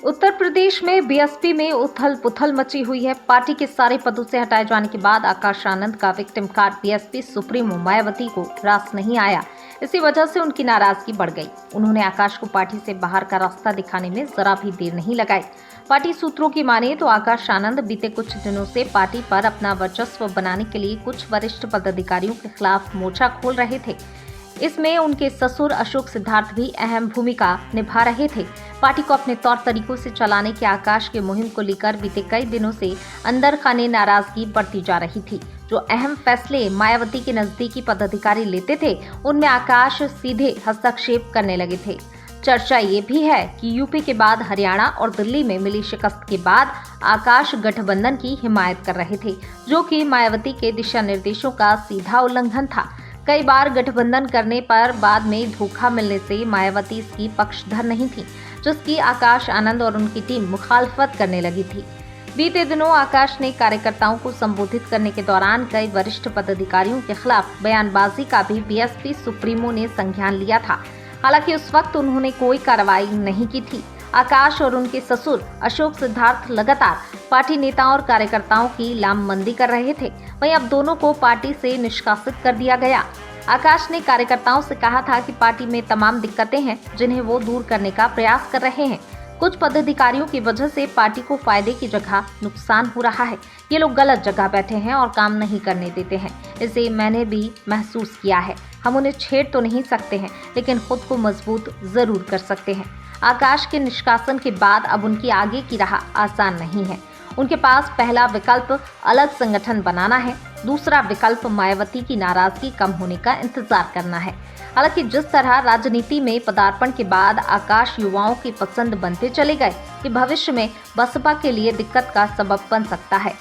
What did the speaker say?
उत्तर प्रदेश में बीएसपी में उथल पुथल मची हुई है। पार्टी के सारे पदों से हटाए जाने के बाद आकाश आनंद का victim card BSP supremo Mayawati को रास नहीं आया। इसी वजह से उनकी नाराजगी बढ़ गई। उन्होंने आकाश को पार्टी से बाहर का रास्ता दिखाने में जरा भी देर नहीं लगाई। पार्टी सूत्रों की माने तो आकाश आनंद बीते कुछ दिनों से पार्टी पर अपना वर्चस्व बनाने के लिए कुछ वरिष्ठ पदाधिकारियों के खिलाफ मोर्चा खोल रहे थे। इसमें उनके ससुर अशोक सिद्धार्थ भी अहम भूमिका निभा रहे थे। पार्टी को अपने तौर तरीकों से चलाने के आकाश की मुहिम को लेकर बीते कई दिनों से अंदर खाने नाराजगी बढ़ती जा रही थी। जो अहम फैसले मायावती के नजदीकी पदाधिकारी लेते थे, उनमें आकाश सीधे हस्तक्षेप करने लगे थे। चर्चा ये भी है कि यूपी के बाद हरियाणा और दिल्ली में मिली शिकस्त के बाद आकाश गठबंधन की हिमायत कर रहे थे, जो कि मायावती के दिशा निर्देशों का सीधा उल्लंघन था। कई बार गठबंधन करने पर बाद में धोखा मिलने से मायावती इसकी पक्षधर नहीं थी, जिसकी आकाश आनंद और उनकी टीम मुखालफत करने लगी थी। बीते दिनों आकाश ने कार्यकर्ताओं को संबोधित करने के दौरान कई वरिष्ठ पदाधिकारियों के खिलाफ बयानबाजी का भी बीएसपी सुप्रीमो ने संज्ञान लिया था। हालांकि उस वक्त उन्होंने कोई कार्रवाई नहीं की थी। आकाश और उनके ससुर अशोक सिद्धार्थ लगातार पार्टी नेताओं और कार्यकर्ताओं की लामबंदी कर रहे थे। वहीं अब दोनों को पार्टी से निष्कासित कर दिया गया। आकाश ने कार्यकर्ताओं से कहा था कि पार्टी में तमाम दिक्कतें हैं, जिन्हें वो दूर करने का प्रयास कर रहे हैं। कुछ पदाधिकारियों की वजह से पार्टी को फायदे की जगह नुकसान हो रहा है। ये लोग गलत जगह बैठे हैं और काम नहीं करने देते हैं। इसे मैंने भी महसूस किया है। हम उन्हें छेड़ तो नहीं सकते हैं, लेकिन खुद को मजबूत जरूर कर सकते हैं। आकाश के निष्कासन के बाद अब उनकी आगे की राह आसान नहीं है। उनके पास पहला विकल्प अलग संगठन बनाना है, दूसरा विकल्प मायावती की नाराजगी कम होने का इंतजार करना है। हालांकि जिस तरह राजनीति में पदार्पण के बाद आकाश युवाओं की पसंद बनते चले गए, कि भविष्य में बसपा के लिए दिक्कत का सबब बन सकता है।